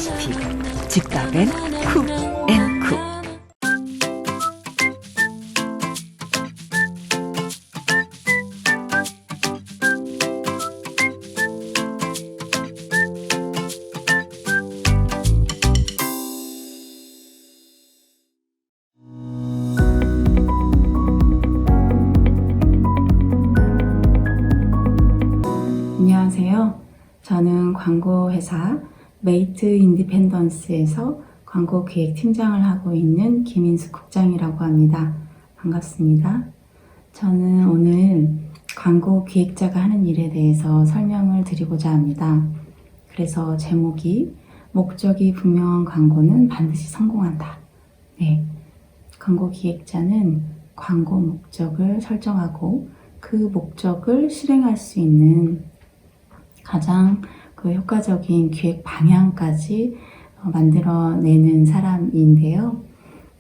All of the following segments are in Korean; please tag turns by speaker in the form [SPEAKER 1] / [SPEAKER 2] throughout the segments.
[SPEAKER 1] 아시다시피 집밥엔 쿡앤쿡.
[SPEAKER 2] 안녕하세요. 저는 광고회사 메이트 인디펜던스에서 광고기획팀장을 하고 있는 김인수 국장이라고 합니다. 반갑습니다. 저는 오늘 광고기획자가 하는 일에 대해서 설명을 드리고자 합니다. 그래서 제목이 목적이 분명한 광고는 반드시 성공한다. 네, 광고기획자는 광고 목적을 설정하고 그 목적을 실행할 수 있는 가장 효과적인 기획 방향까지 만들어내는 사람인데요.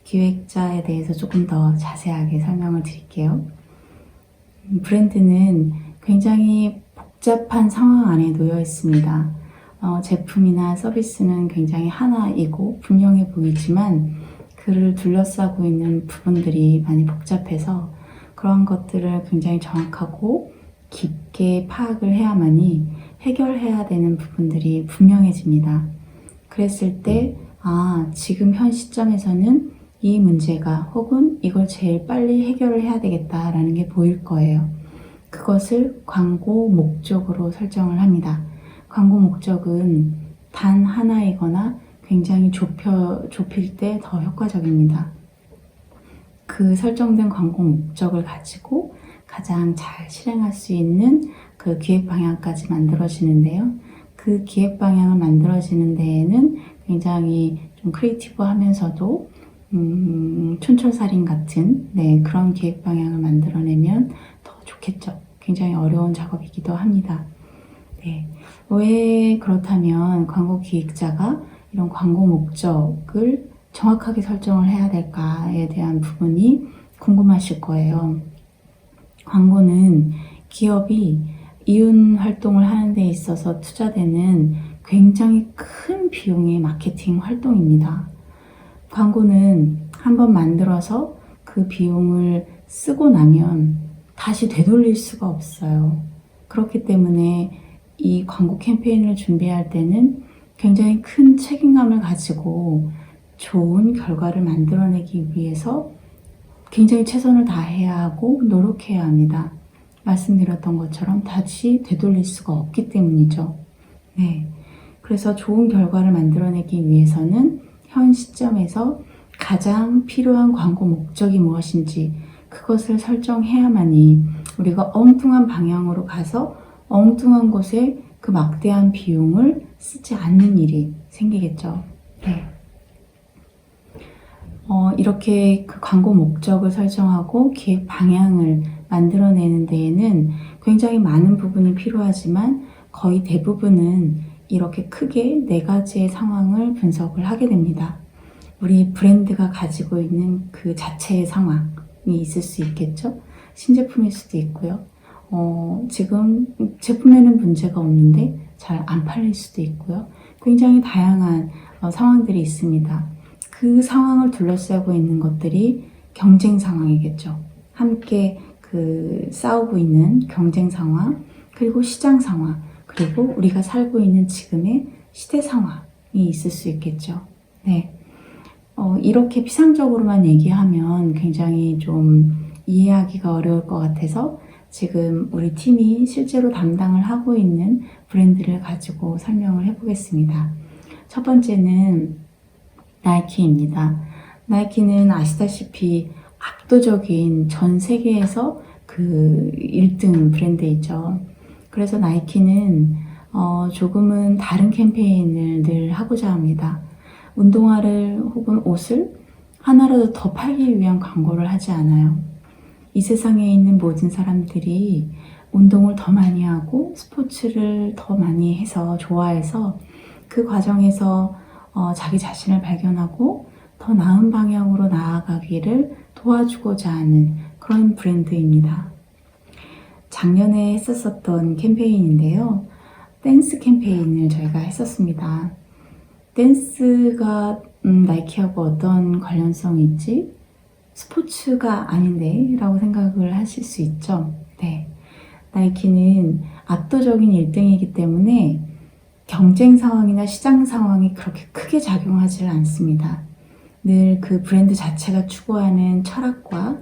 [SPEAKER 2] 기획자에 대해서 조금 더 자세하게 설명을 드릴게요. 브랜드는 굉장히 복잡한 상황 안에 놓여 있습니다. 제품이나 서비스는 굉장히 하나이고 분명해 보이지만 그를 둘러싸고 있는 부분들이 많이 복잡해서 그런 것들을 굉장히 정확하고 깊게 파악을 해야만이 해결해야 되는 부분들이 분명해집니다. 그랬을 때, 지금 현 시점에서는 이 문제가 혹은 이걸 제일 빨리 해결을 해야 되겠다라는 게 보일 거예요. 그것을 광고 목적으로 설정을 합니다. 광고 목적은 단 하나이거나 굉장히 좁힐 때 더 효과적입니다. 그 설정된 광고 목적을 가지고 가장 잘 실행할 수 있는 그 기획 방향까지 만들어지는데요. 그 기획 방향을 만들어지는 데에는 굉장히 좀 크리에이티브하면서도 촌철살인 같은 그런 기획 방향을 만들어내면 더 좋겠죠. 굉장히 어려운 작업이기도 합니다. 왜 그렇다면 광고 기획자가 이런 광고 목적을 정확하게 설정을 해야 될까에 대한 부분이 궁금하실 거예요. 광고는 기업이 이윤 활동을 하는 데 있어서 투자되는 굉장히 큰 비용의 마케팅 활동입니다. 광고는 한번 만들어서 그 비용을 쓰고 나면 다시 되돌릴 수가 없어요. 그렇기 때문에 이 광고 캠페인을 준비할 때는 굉장히 큰 책임감을 가지고 좋은 결과를 만들어내기 위해서 굉장히 최선을 다해야 하고 노력해야 합니다. 말씀드렸던 것처럼 다시 되돌릴 수가 없기 때문이죠. 그래서 좋은 결과를 만들어내기 위해서는 현 시점에서 가장 필요한 광고 목적이 무엇인지 그것을 설정해야만이 우리가 엉뚱한 방향으로 가서 엉뚱한 곳에 그 막대한 비용을 쓰지 않는 일이 생기겠죠. 이렇게 그 광고 목적을 설정하고 기획 방향을 만들어내는 데에는 굉장히 많은 부분이 필요하지만 거의 대부분은 이렇게 크게 4가지의 상황을 분석을 하게 됩니다. 우리 브랜드가 가지고 있는 그 자체의 상황이 있을 수 있겠죠. 신제품일 수도 있고요. 지금 제품에는 문제가 없는데 잘 안 팔릴 수도 있고요. 굉장히 다양한 상황들이 있습니다. 그 상황을 둘러싸고 있는 것들이 경쟁 상황이겠죠. 함께 싸우고 있는 경쟁 상황, 그리고 시장 상황, 그리고 우리가 살고 있는 지금의 시대 상황이 있을 수 있겠죠. 이렇게 피상적으로만 얘기하면 굉장히 좀 이해하기가 어려울 것 같아서 지금 우리 팀이 실제로 담당을 하고 있는 브랜드를 가지고 설명을 해보겠습니다. 첫 번째는 나이키입니다. 나이키는 아시다시피 압도적인 전 세계에서 그 1등 브랜드이죠. 그래서 나이키는 조금은 다른 캠페인을 늘 하고자 합니다. 운동화를 혹은 옷을 하나라도 더 팔기 위한 광고를 하지 않아요. 이 세상에 있는 모든 사람들이 운동을 더 많이 하고 스포츠를 더 많이 해서 좋아해서 그 과정에서 자기 자신을 발견하고 더 나은 방향으로 나아가기를 도와주고자 하는 그런 브랜드입니다. 작년에 했었던 캠페인인데요. 댄스 캠페인을 저희가 했었습니다. 댄스가 나이키하고 어떤 관련성이 있지? 스포츠가 아닌데? 라고 생각을 하실 수 있죠. 네. 나이키는 압도적인 1등이기 때문에 경쟁 상황이나 시장 상황이 그렇게 크게 작용하지 않습니다. 늘 그 브랜드 자체가 추구하는 철학과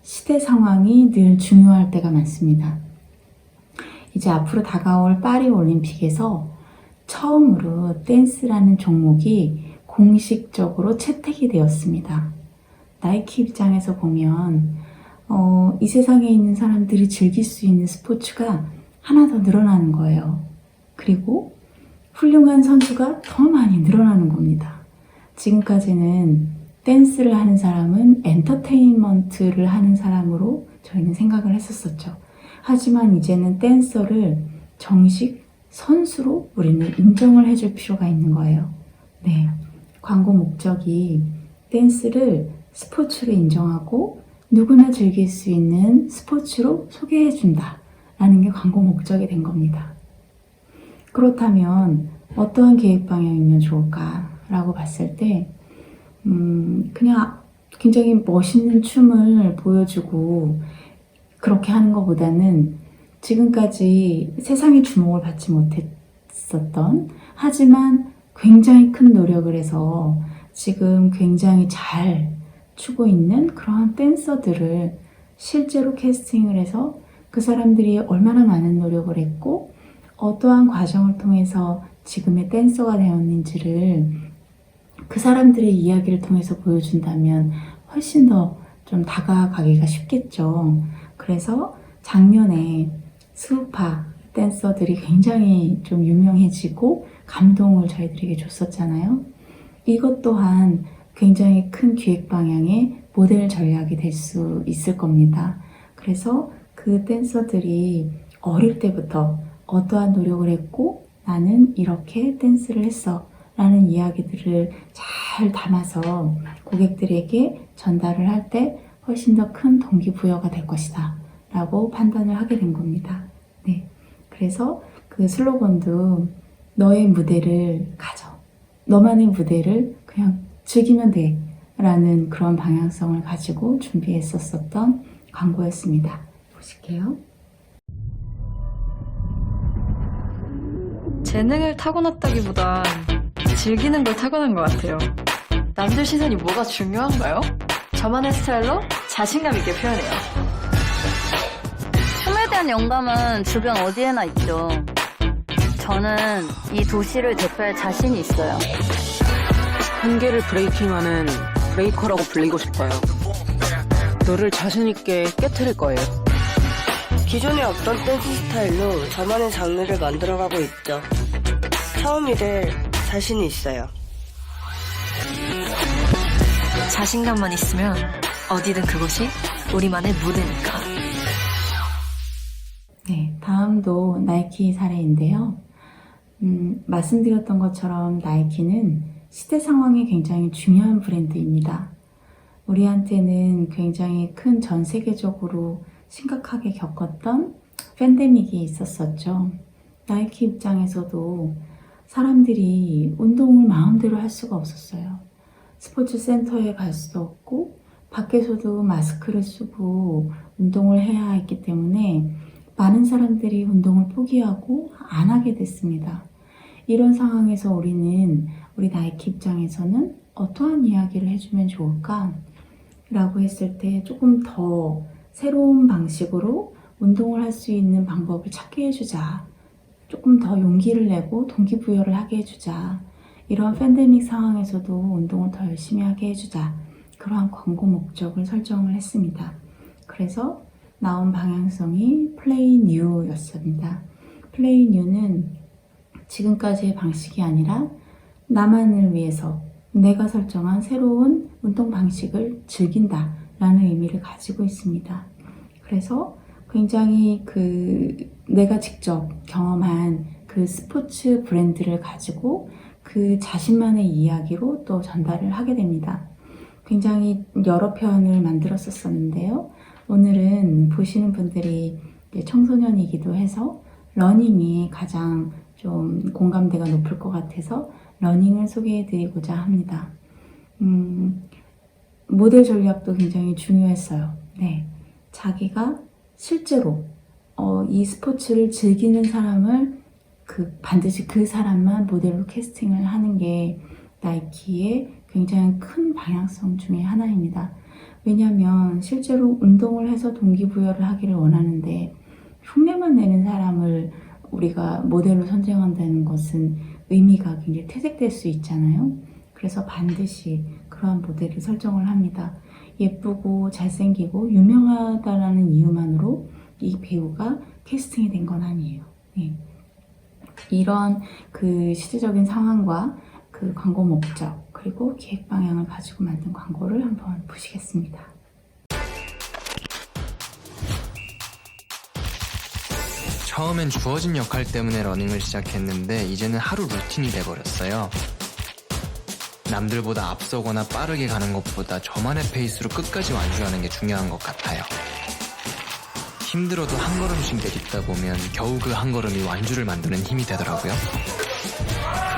[SPEAKER 2] 시대 상황이 늘 중요할 때가 많습니다. 이제 앞으로 다가올 파리 올림픽에서 처음으로 댄스라는 종목이 공식적으로 채택이 되었습니다. 나이키 입장에서 보면 이 세상에 있는 사람들이 즐길 수 있는 스포츠가 하나 더 늘어나는 거예요. 그리고 훌륭한 선수가 더 많이 늘어나는 겁니다. 지금까지는 댄스를 하는 사람은 엔터테인먼트를 하는 사람으로 저희는 생각을 했었었죠. 하지만 이제는 댄서를 정식 선수로 우리는 인정을 해줄 필요가 있는 거예요. 네, 광고 목적이 댄스를 스포츠로 인정하고 누구나 즐길 수 있는 스포츠로 소개해준다 라는 게 광고 목적이 된 겁니다. 그렇다면 어떠한 계획 방향이면 좋을까라고 봤을 때 그냥 굉장히 멋있는 춤을 보여주고 그렇게 하는 것보다는 지금까지 세상의 주목을 받지 못했었던 하지만 굉장히 큰 노력을 해서 지금 굉장히 잘 추고 있는 그러한 댄서들을 실제로 캐스팅을 해서 그 사람들이 얼마나 많은 노력을 했고 어떠한 과정을 통해서 지금의 댄서가 되었는지를 그 사람들의 이야기를 통해서 보여준다면 훨씬 더 좀 다가가기가 쉽겠죠. 그래서 작년에 스우파 댄서들이 굉장히 좀 유명해지고 감동을 저희들에게 줬었잖아요. 이것 또한 굉장히 큰 기획 방향의 모델 전략이 될 수 있을 겁니다. 그래서 그 댄서들이 어릴 때부터 어떠한 노력을 했고 나는 이렇게 댄스를 했어 라는 이야기들을 잘 담아서 고객들에게 전달을 할 때 훨씬 더 큰 동기부여가 될 것이다 라고 판단을 하게 된 겁니다. 네, 그래서 그 슬로건도 너의 무대를 가져. 너만의 무대를 그냥 즐기면 돼 라는 그런 방향성을 가지고 준비했었던 광고였습니다. 보실게요.
[SPEAKER 3] 재능을 타고났다기보단 즐기는 걸 타고난 것 같아요. 남들 시선이 뭐가 중요한가요? 저만의 스타일로 자신감 있게 표현해요.
[SPEAKER 4] 춤에 대한 영감은 주변 어디에나 있죠. 저는 이 도시를 대표할 자신이 있어요.
[SPEAKER 5] 한계를 브레이킹하는 브레이커라고 불리고 싶어요. 너를 자신있게 깨트릴 거예요.
[SPEAKER 6] 기존에 없던 댄스 스타일로 저만의 장르를 만들어가고 있죠. 처음이 될 자신이 있어요.
[SPEAKER 3] 자신감만 있으면 어디든 그곳이 우리만의 무대니까.
[SPEAKER 2] 네, 다음도 나이키 사례인데요. 말씀드렸던 것처럼 나이키는 시대 상황이 굉장히 중요한 브랜드입니다. 우리한테는 굉장히 큰 전 세계적으로 심각하게 겪었던 팬데믹이 있었었죠. 나이키 입장에서도 사람들이 운동을 마음대로 할 수가 없었어요. 스포츠 센터에 갈 수도 없고 밖에서도 마스크를 쓰고 운동을 해야 했기 때문에 많은 사람들이 운동을 포기하고 안 하게 됐습니다. 이런 상황에서 우리 나이키 입장에서는 어떠한 이야기를 해주면 좋을까? 라고 했을 때 조금 더 새로운 방식으로 운동을 할 수 있는 방법을 찾게 해주자. 조금 더 용기를 내고 동기부여를 하게 해주자. 이런 팬데믹 상황에서도 운동을 더 열심히 하게 해주자. 그러한 광고 목적을 설정을 했습니다. 그래서 나온 방향성이 Play New였습니다. Play New는 지금까지의 방식이 아니라 나만을 위해서 내가 설정한 새로운 운동 방식을 즐긴다 라는 의미를 가지고 있습니다. 그래서 굉장히 내가 직접 경험한 그 스포츠 브랜드를 가지고 그 자신만의 이야기로 또 전달을 하게 됩니다. 굉장히 여러 편을 만들었었는데요. 오늘은 보시는 분들이 청소년이기도 해서 러닝이 가장 좀 공감대가 높을 것 같아서 러닝을 소개해드리고자 합니다. 모델 전략도 굉장히 중요했어요. 네, 자기가 실제로 이 스포츠를 즐기는 사람을 반드시 그 사람만 모델로 캐스팅을 하는 게 나이키의 굉장히 큰 방향성 중에 하나입니다. 왜냐하면 실제로 운동을 해서 동기부여를 하기를 원하는데 흉내만 내는 사람을 우리가 모델로 선정한다는 것은 의미가 굉장히 퇴색될 수 있잖아요. 그래서 반드시 그러한 모델을 설정을 합니다. 예쁘고 잘생기고 유명하다라는 이유만으로 이 배우가 캐스팅이 된 건 아니에요. 네. 이런 그 시대적인 상황과 그 광고 목적 그리고 기획 방향을 가지고 만든 광고를 한번 보시겠습니다.
[SPEAKER 7] 처음엔 주어진 역할 때문에 러닝을 시작했는데 이제는 하루 루틴이 돼버렸어요. 남들보다 앞서거나 빠르게 가는 것보다 저만의 페이스로 끝까지 완주하는 게 중요한 것 같아요. 힘들어도 한 걸음씩 내딛다 보면 겨우 그 한 걸음이 완주를 만드는 힘이 되더라고요.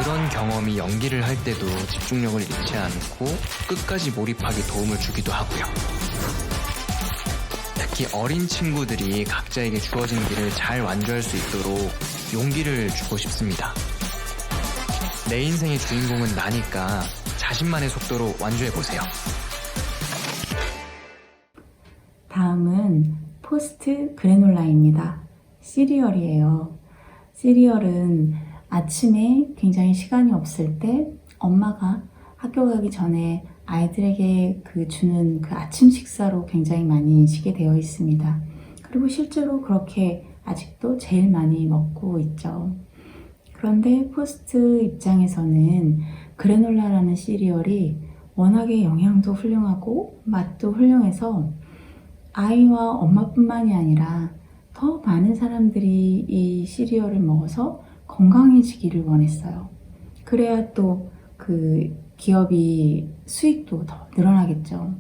[SPEAKER 7] 그런 경험이 연기를 할 때도 집중력을 잃지 않고 끝까지 몰입하기 도움을 주기도 하고요. 특히 어린 친구들이 각자에게 주어진 길을 잘 완주할 수 있도록 용기를 주고 싶습니다. 내 인생의 주인공은 나니까 자신만의 속도로 완주해보세요.
[SPEAKER 2] 다음은 포스트 그래놀라입니다. 시리얼이에요. 시리얼은 아침에 굉장히 시간이 없을 때 엄마가 학교 가기 전에 아이들에게 주는 그 아침 식사로 굉장히 많이 인식이 되어 있습니다. 그리고 실제로 그렇게 아직도 제일 많이 먹고 있죠. 그런데 포스트 입장에서는 그래놀라라는 시리얼이 워낙에 영양도 훌륭하고 맛도 훌륭해서 아이와 엄마뿐만이 아니라 더 많은 사람들이 이 시리얼을 먹어서 건강해지기를 원했어요. 그래야 또 그 기업이 수익도 더 늘어나겠죠.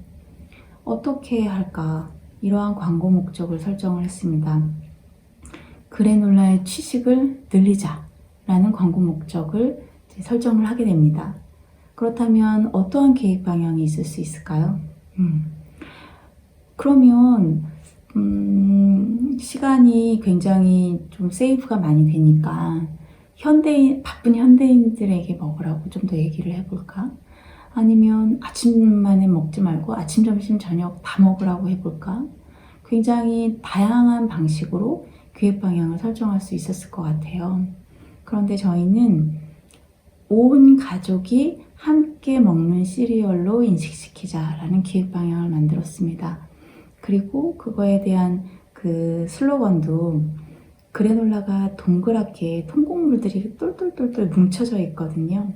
[SPEAKER 2] 어떻게 할까? 이러한 광고 목적을 설정을 했습니다. 그래놀라의 취식을 늘리자라는 광고 목적을 설정을 하게 됩니다. 그렇다면 어떠한 계획 방향이 있을 수 있을까요? 그러면 시간이 굉장히 좀 세이브가 많이 되니까 바쁜 현대인들에게 먹으라고 좀 더 얘기를 해볼까? 아니면 아침만에 먹지 말고 아침, 점심, 저녁 다 먹으라고 해볼까? 굉장히 다양한 방식으로 기획 방향을 설정할 수 있었을 것 같아요. 그런데 저희는 온 가족이 함께 먹는 시리얼로 인식시키자라는 기획 방향을 만들었습니다. 그리고 그거에 대한 그 슬로건도 그래놀라가 동그랗게 통곡물들이 똘똘똘똘 뭉쳐져 있거든요.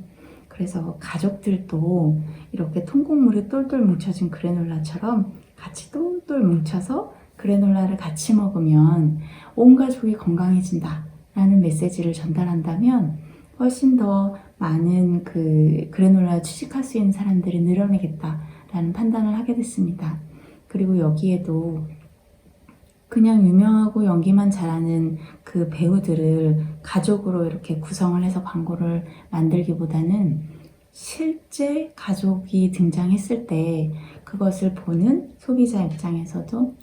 [SPEAKER 2] 그래서 가족들도 이렇게 통곡물이 똘똘 뭉쳐진 그래놀라처럼 같이 똘똘 뭉쳐서 그래놀라를 같이 먹으면 온 가족이 건강해진다 라는 메시지를 전달한다면 훨씬 더 많은 그래놀라를 취식할 수 있는 사람들이 늘어나겠다라는 판단을 하게 됐습니다. 그리고 여기에도 그냥 유명하고 연기만 잘하는 그 배우들을 가족으로 이렇게 구성을 해서 광고를 만들기보다는 실제 가족이 등장했을 때 그것을 보는 소비자 입장에서도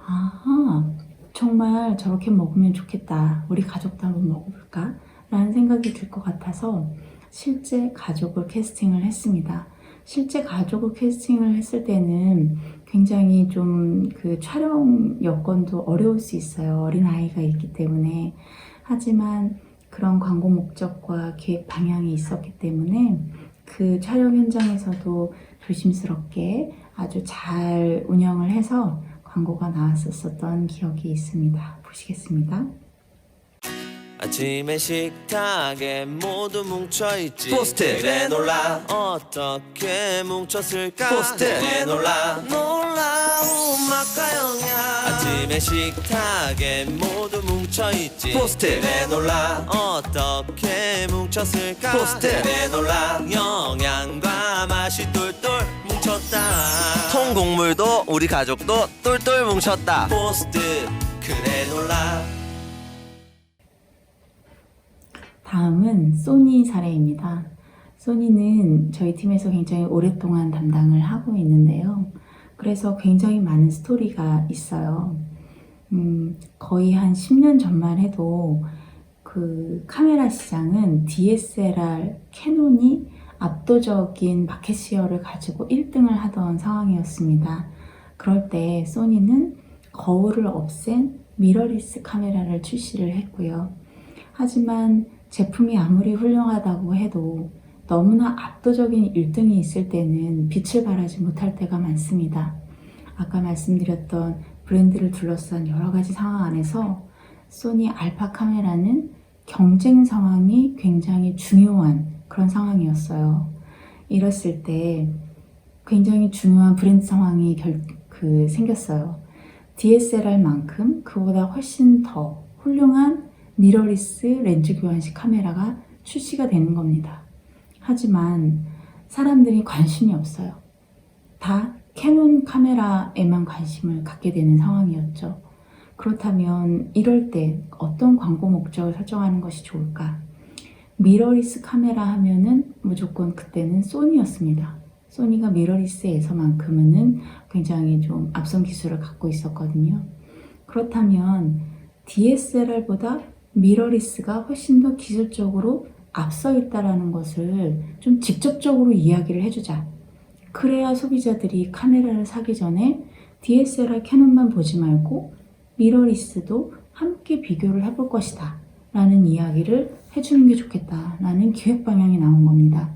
[SPEAKER 2] 아하, 정말 저렇게 먹으면 좋겠다. 우리 가족도 한번 먹어볼까? 라는 생각이 들 것 같아서 실제 가족을 캐스팅을 했습니다. 실제 가족을 캐스팅을 했을 때는 굉장히 좀 그 촬영 여건도 어려울 수 있어요. 어린 아이가 있기 때문에. 하지만 그런 광고 목적과 기획 방향이 있었기 때문에 그 촬영 현장에서도 조심스럽게 아주 잘 운영을 해서 광고가 나왔었던 기억이 있습니다. 보시겠습니다.
[SPEAKER 8] 아침에 식탁에 모두 뭉쳐있지 포스트 그래놀라 어떻게 뭉쳤을까 포스트 그래놀라 놀라운 맛과 영양 아침에 식탁에 모두 뭉쳐있지 포스트 그래놀라 어떻게 뭉쳤을까 포스트 그래놀라 영양과 맛이 똘똘 뭉쳤다 통곡물도 우리 가족도 똘똘 뭉쳤다 포스트 그래놀라.
[SPEAKER 2] 다음은 소니 사례입니다. 소니는 저희 팀에서 굉장히 오랫동안 담당을 하고 있는데요. 그래서 굉장히 많은 스토리가 있어요. 거의 한 10년 전만 해도 그 카메라 시장은 DSLR, 캐논이 압도적인 마켓 시어를 가지고 1등을 하던 상황이었습니다. 그럴 때 소니는 거울을 없앤 미러리스 카메라를 출시를 했고요. 하지만 제품이 아무리 훌륭하다고 해도 너무나 압도적인 1등이 있을 때는 빛을 발하지 못할 때가 많습니다. 아까 말씀드렸던 브랜드를 둘러싼 여러 가지 상황 안에서 소니 알파 카메라는 경쟁 상황이 굉장히 중요한 그런 상황이었어요. 이랬을 때 굉장히 중요한 브랜드 상황이 생겼어요. DSLR만큼 그보다 훨씬 더 훌륭한 미러리스 렌즈 교환식 카메라가 출시가 되는 겁니다. 하지만 사람들이 관심이 없어요. 다 캐논 카메라에만 관심을 갖게 되는 상황이었죠. 그렇다면 이럴 때 어떤 광고 목적을 설정하는 것이 좋을까? 미러리스 카메라 하면은 무조건 그때는 소니였습니다. 소니가 미러리스에서만큼은 굉장히 좀 앞선 기술을 갖고 있었거든요. 그렇다면 DSLR보다 미러리스가 훨씬 더 기술적으로 앞서 있다는 것을 좀 직접적으로 이야기를 해주자. 그래야 소비자들이 카메라를 사기 전에 DSLR 캐논만 보지 말고 미러리스도 함께 비교를 해볼 것이다 라는 이야기를 해주는 게 좋겠다 라는 기획 방향이 나온 겁니다.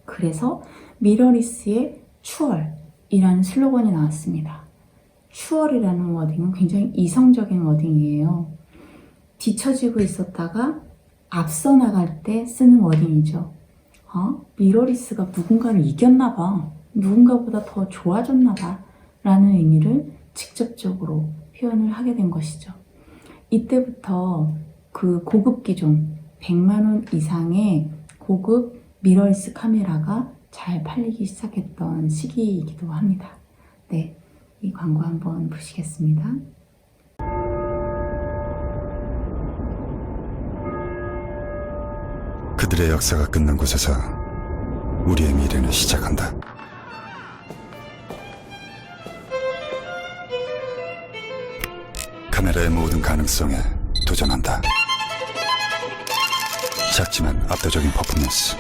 [SPEAKER 2] 그래서 미러리스의 추월이라는 슬로건이 나왔습니다. 추월이라는 워딩은 굉장히 이성적인 워딩이에요. 뒤처지고 있었다가 앞서 나갈 때 쓰는 워딩이죠. 미러리스가 누군가를 이겼나 봐. 누군가보다 더 좋아졌나 봐. 라는 의미를 직접적으로 표현을 하게 된 것이죠. 이때부터 그 고급 기종 100만 원 이상의 고급 미러리스 카메라가 잘 팔리기 시작했던 시기이기도 합니다. 네, 이 광고 한번 보시겠습니다.
[SPEAKER 9] 그들의 역사가 끝난 곳에서 우리의 미래는 시작한다. 카메라의 모든 가능성에 도전한다. 작지만 압도적인 퍼포먼스.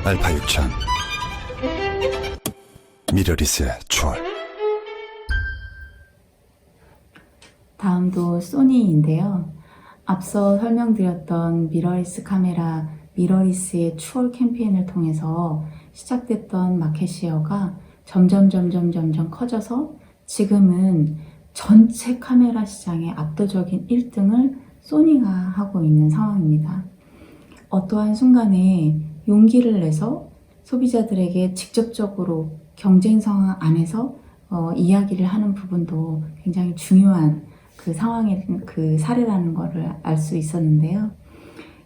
[SPEAKER 9] 알파 6000 미러리스의 추월.
[SPEAKER 2] 다음도 소니인데요. 앞서 설명드렸던 미러리스 카메라 미러리스의 추월 캠페인을 통해서 시작됐던 마켓 시어가 점점 커져서 지금은 전체 카메라 시장의 압도적인 1등을 소니가 하고 있는 상황입니다. 어떠한 순간에 용기를 내서 소비자들에게 직접적으로 경쟁 상황 안에서 이야기를 하는 부분도 굉장히 중요한 그 상황의 그 사례라는 것을 알 수 있었는데요.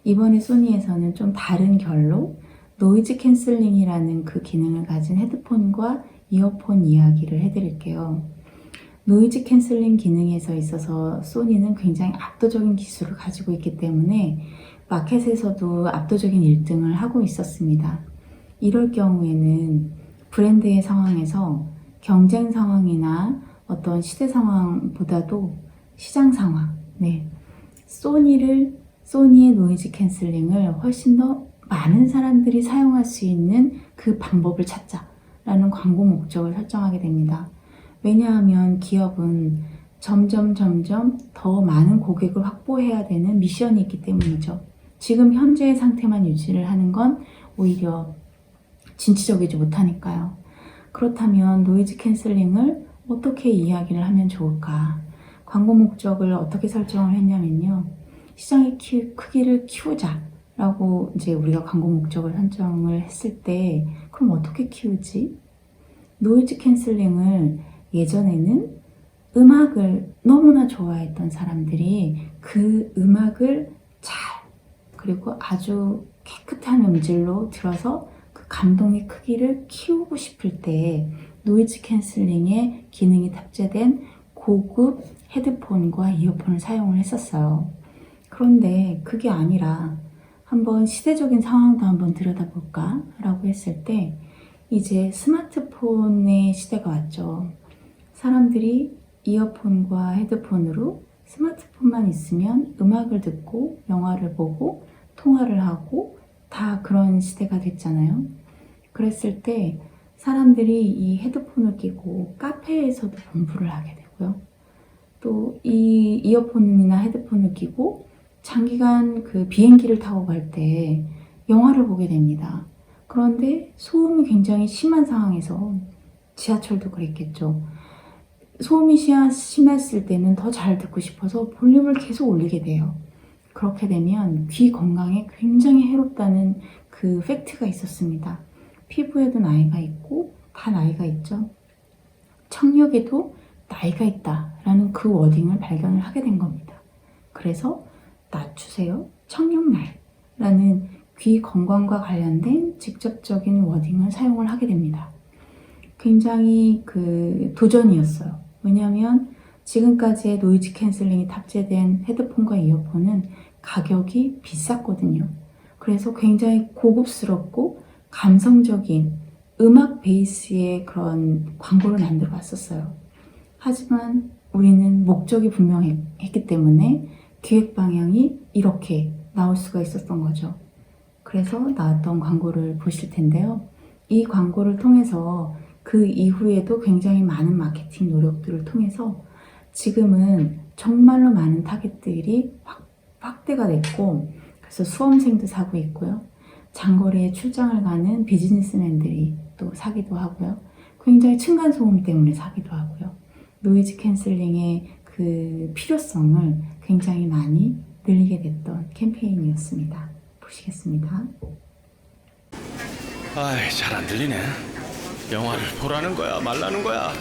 [SPEAKER 2] 이번에 소니에서는 좀 다른 결로 노이즈 캔슬링이라는 그 기능을 가진 헤드폰과 이어폰 이야기를 해드릴게요. 노이즈 캔슬링 기능에서 있어서 소니는 굉장히 압도적인 기술을 가지고 있기 때문에 마켓에서도 압도적인 1등을 하고 있었습니다. 이럴 경우에는 브랜드의 상황에서 경쟁 상황이나 어떤 시대 상황보다도 시장 상황, 소니의 노이즈 캔슬링을 훨씬 더 많은 사람들이 사용할 수 있는 그 방법을 찾자라는 광고 목적을 설정하게 됩니다. 왜냐하면 기업은 점점 더 많은 고객을 확보해야 되는 미션이 있기 때문이죠. 지금 현재의 상태만 유지를 하는 건 오히려 진취적이지 못하니까요. 그렇다면 노이즈 캔슬링을 어떻게 이야기를 하면 좋을까? 광고 목적을 어떻게 설정을 했냐면요. 시장의 크기를 키우자라고 이제 우리가 광고 목적을 설정을 했을 때 그럼 어떻게 키우지? 노이즈 캔슬링을 예전에는 음악을 너무나 좋아했던 사람들이 그 음악을 그리고 아주 깨끗한 음질로 들어서 그 감동의 크기를 키우고 싶을 때 노이즈 캔슬링의 기능이 탑재된 고급 헤드폰과 이어폰을 사용을 했었어요. 그런데 그게 아니라 한번 시대적인 상황도 한번 들여다볼까? 라고 했을 때 이제 스마트폰의 시대가 왔죠. 사람들이 이어폰과 헤드폰으로 스마트폰만 있으면 음악을 듣고 영화를 보고 통화를 하고 다 그런 시대가 됐잖아요. 그랬을 때 사람들이 이 헤드폰을 끼고 카페에서도 공부를 하게 되고요. 또 이 이어폰이나 헤드폰을 끼고 장기간 그 비행기를 타고 갈 때 영화를 보게 됩니다. 그런데 소음이 굉장히 심한 상황에서 지하철도 그랬겠죠. 소음이 심했을 때는 더 잘 듣고 싶어서 볼륨을 계속 올리게 돼요. 그렇게 되면 귀 건강에 굉장히 해롭다는 그 팩트가 있었습니다. 피부에도 나이가 있고 다 나이가 있죠. 청력에도 나이가 있다라는 그 워딩을 발견을 하게 된 겁니다. 그래서 낮추세요, 청력날라는 귀 건강과 관련된 직접적인 워딩을 사용을 하게 됩니다. 굉장히 그 도전이었어요. 왜냐하면 지금까지의 노이즈 캔슬링이 탑재된 헤드폰과 이어폰은 가격이 비쌌거든요. 그래서 굉장히 고급스럽고 감성적인 음악 베이스의 그런 광고를 만들어 왔었어요. 하지만 우리는 목적이 분명했기 때문에 기획 방향이 이렇게 나올 수가 있었던 거죠. 그래서 나왔던 광고를 보실 텐데요. 이 광고를 통해서 그 이후에도 굉장히 많은 마케팅 노력들을 통해서 지금은 정말로 많은 타겟들이 확대가 됐고, 그래서 수험생도 사고 있고요. 장거리에 출장을 가는 비즈니스맨들이 또 사기도 하고요. 굉장히 층간소음 때문에 사기도 하고요. 노이즈 캔슬링의 그 필요성을 굉장히 많이 늘리게 됐던 캠페인이었습니다. 보시겠습니다.
[SPEAKER 8] 아이, 잘 안 들리네. 영화를 보라는 거야, 말라는 거야.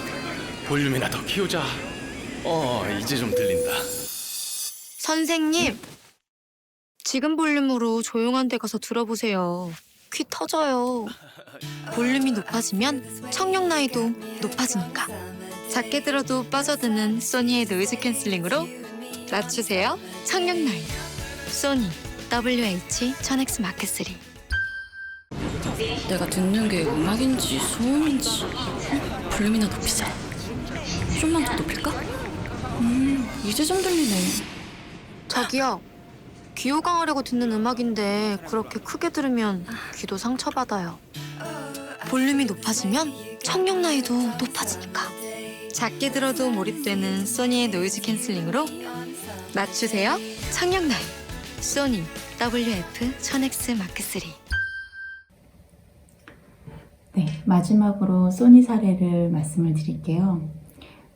[SPEAKER 8] 볼륨이나 더 키우자. 이제 좀 들린다.
[SPEAKER 10] 선생님, 지금 볼륨으로 조용한 데 가서 들어보세요. 귀 터져요. 볼륨이 높아지면 청력 나이도 높아지니까. 작게 들어도 빠져드는 소니의 노이즈 캔슬링으로 낮추세요, 청력 나이. 소니 WH-1000X 마크3.
[SPEAKER 11] 내가 듣는 게 음악인지 소음인지 볼륨이나 높이자. 좀만 더 높일까? 이제 좀 들리네.
[SPEAKER 10] 저기요, 귀 호강하려고 듣는 음악인데 그렇게 크게 들으면 귀도 상처받아요. 볼륨이 높아지면 청력 나이도 높아지니까. 작게 들어도 몰입되는 소니의 노이즈 캔슬링으로 낮추세요, 청력 나이. 소니 WF-1000X 마크3.
[SPEAKER 2] 네, 마지막으로 소니 사례를 말씀을 드릴게요.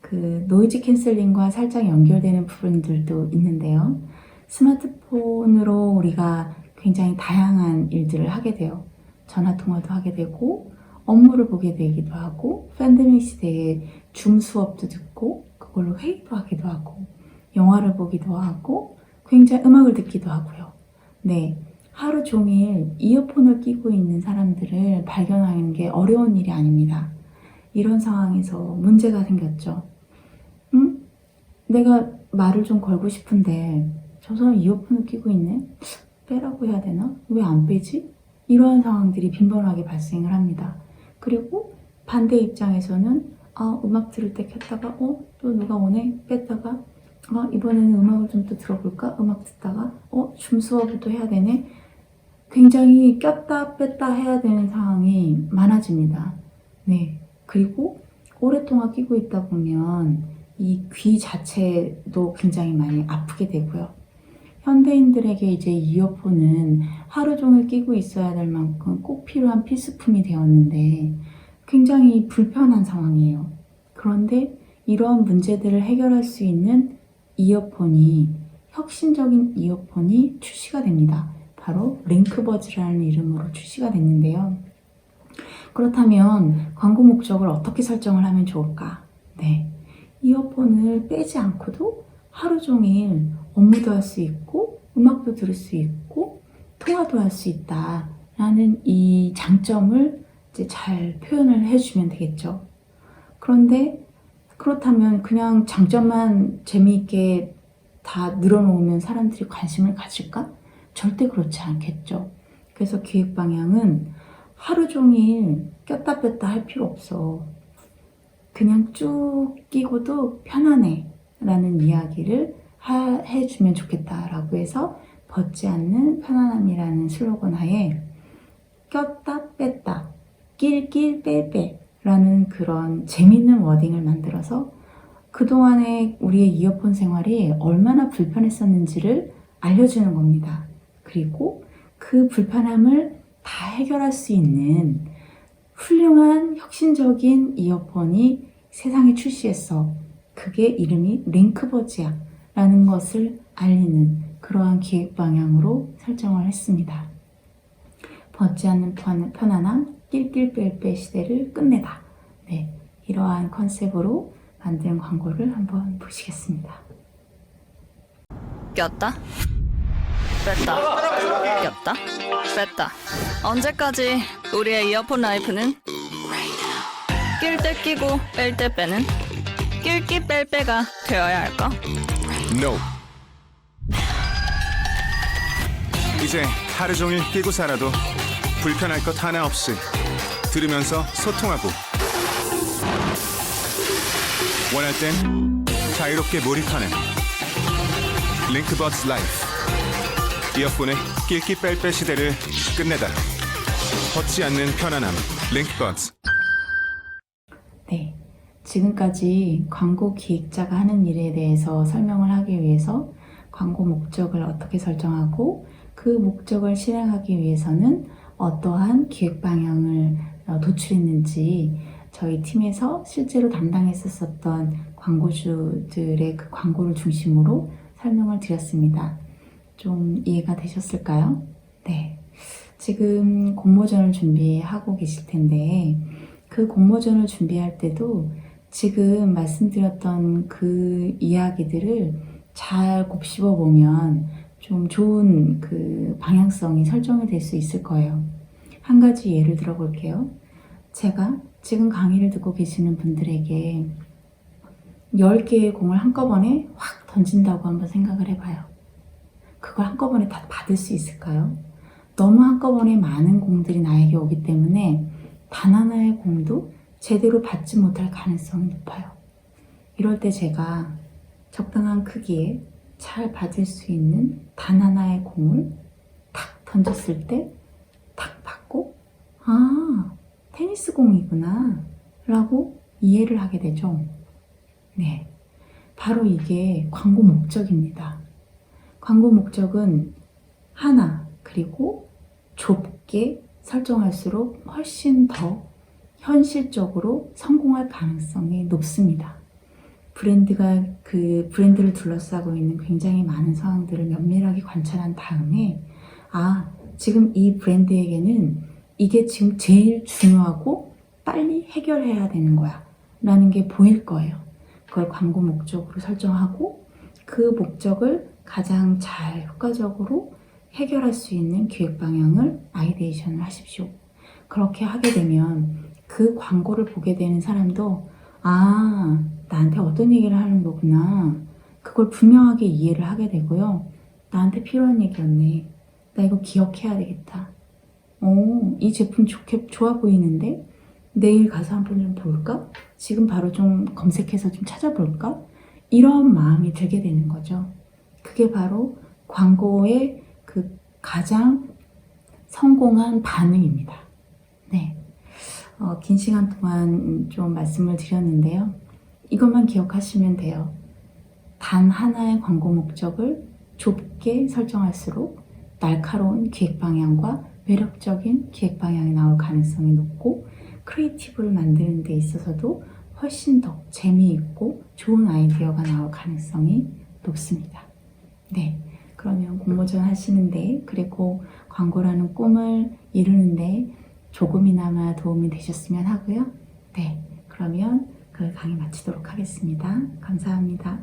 [SPEAKER 2] 그 노이즈 캔슬링과 살짝 연결되는 부분들도 있는데요. 스마트폰으로 우리가 굉장히 다양한 일들을 하게 돼요. 전화통화도 하게 되고 업무를 보게 되기도 하고 팬데믹 시대에 줌 수업도 듣고 그걸로 회의도 하기도 하고 영화를 보기도 하고 굉장히 음악을 듣기도 하고요. 네, 하루 종일 이어폰을 끼고 있는 사람들을 발견하는 게 어려운 일이 아닙니다. 이런 상황에서 문제가 생겼죠. 내가 말을 좀 걸고 싶은데 저 사람 이어폰을 끼고 있네? 빼라고 해야 되나? 왜 안 빼지? 이러한 상황들이 빈번하게 발생을 합니다. 그리고 반대 입장에서는 음악 들을 때 켰다가 또 누가 오네? 뺐다가 이번에는 음악을 좀 또 들어볼까? 음악 듣다가 줌 수업을 또 해야 되네? 굉장히 꼈다 뺐다 해야 되는 상황이 많아집니다. 네. 그리고 오랫동안 끼고 있다 보면 이 귀 자체도 굉장히 많이 아프게 되고요. 현대인들에게 이제 이어폰은 하루 종일 끼고 있어야 될 만큼 꼭 필요한 필수품이 되었는데 굉장히 불편한 상황이에요. 그런데 이러한 문제들을 해결할 수 있는 이어폰이, 혁신적인 이어폰이 출시가 됩니다. 바로 링크버즈라는 이름으로 출시가 됐는데요. 그렇다면 광고 목적을 어떻게 설정을 하면 좋을까? 네, 이어폰을 빼지 않고도 하루 종일 업무도 할 수 있고 음악도 들을 수 있고 통화도 할 수 있다라는 이 장점을 이제 잘 표현을 해주면 되겠죠. 그런데 그렇다면 그냥 장점만 재미있게 다 늘어놓으면 사람들이 관심을 가질까? 절대 그렇지 않겠죠. 그래서 기획 방향은 하루 종일 꼈다 뺐다 할 필요 없어. 그냥 쭉 끼고도 편안해 라는 이야기를 해주면 좋겠다라고 해서 벗지 않는 편안함이라는 슬로건 하에 꼈다 뺐다 낄낄 뺄빼 라는 그런 재밌는 워딩을 만들어서 그동안에 우리의 이어폰 생활이 얼마나 불편했었는지를 알려주는 겁니다. 그리고 그 불편함을 다 해결할 수 있는 훌륭한 혁신적인 이어폰이 세상에 출시했어. 그게 이름이 링크버즈야 라는 것을 알리는 그러한 기획 방향으로 설정을 했습니다. 벗지 않는 편안함, 낄낄 뺄빼 시대를 끝내다. 네, 이러한 컨셉으로 만든 광고를 한번 보시겠습니다.
[SPEAKER 11] 꼈다 뺐다 꼈다 뺐다. 언제까지 우리의 이어폰 라이프는 낄 때 끼고 뺄 때 빼는 낄끼 뺄빼가 되어야 할까?
[SPEAKER 12] No. 이제 하루 종일 끼고 살아도 불편할 것 하나 없이 들으면서 소통하고 원할 땐 자유롭게 몰입하는 링크버즈 라이프. 이어폰의 낄끼 뺄빼 시대를 끝내다. 벗지 않는 편안함. 링크버즈.
[SPEAKER 2] 네, 지금까지 광고 기획자가 하는 일에 대해서 설명을 하기 위해서 광고 목적을 어떻게 설정하고 그 목적을 실행하기 위해서는 어떠한 기획 방향을 도출했는지 저희 팀에서 실제로 담당했었던 광고주들의 그 광고를 중심으로 설명을 드렸습니다. 좀 이해가 되셨을까요? 네, 지금 공모전을 준비하고 계실 텐데 그 공모전을 준비할 때도 지금 말씀드렸던 그 이야기들을 잘 곱씹어 보면 좀 좋은 그 방향성이 설정이 될 수 있을 거예요. 한 가지 예를 들어 볼게요. 제가 지금 강의를 듣고 계시는 분들에게 10개의 공을 한꺼번에 확 던진다고 한번 생각을 해봐요. 그걸 한꺼번에 다 받을 수 있을까요? 너무 한꺼번에 많은 공들이 나에게 오기 때문에 단 하나의 공도 제대로 받지 못할 가능성이 높아요. 이럴 때 제가 적당한 크기에 잘 받을 수 있는 단 하나의 공을 탁 던졌을 때 탁 받고 아, 테니스 공이구나 라고 이해를 하게 되죠. 네, 바로 이게 광고 목적입니다. 광고 목적은 하나 그리고 좁게 설정할수록 훨씬 더 현실적으로 성공할 가능성이 높습니다. 브랜드가 그 브랜드를 둘러싸고 있는 굉장히 많은 상황들을 면밀하게 관찰한 다음에 아, 지금 이 브랜드에게는 이게 지금 제일 중요하고 빨리 해결해야 되는 거야 라는 게 보일 거예요. 그걸 광고 목적으로 설정하고 그 목적을 가장 잘 효과적으로 해결할 수 있는 기획 방향을 아이데이션을 하십시오. 그렇게 하게 되면 그 광고를 보게 되는 사람도 아, 나한테 어떤 얘기를 하는 거구나. 그걸 분명하게 이해를 하게 되고요. 나한테 필요한 얘기였네. 나 이거 기억해야 되겠다. 이 제품 좋아 보이는데 내일 가서 한번 좀 볼까? 지금 바로 좀 검색해서 좀 찾아볼까? 이런 마음이 들게 되는 거죠. 그게 바로 광고의 그 가장 성공한 반응입니다. 네, 긴 시간 동안 좀 말씀을 드렸는데요. 이것만 기억하시면 돼요. 단 하나의 광고 목적을 좁게 설정할수록 날카로운 기획 방향과 매력적인 기획 방향이 나올 가능성이 높고 크리에이티브를 만드는 데 있어서도 훨씬 더 재미있고 좋은 아이디어가 나올 가능성이 높습니다. 네, 그러면 공모전 하시는데 그리고 광고라는 꿈을 이루는데 조금이나마 도움이 되셨으면 하고요. 네, 그러면 그 강의 마치도록 하겠습니다. 감사합니다.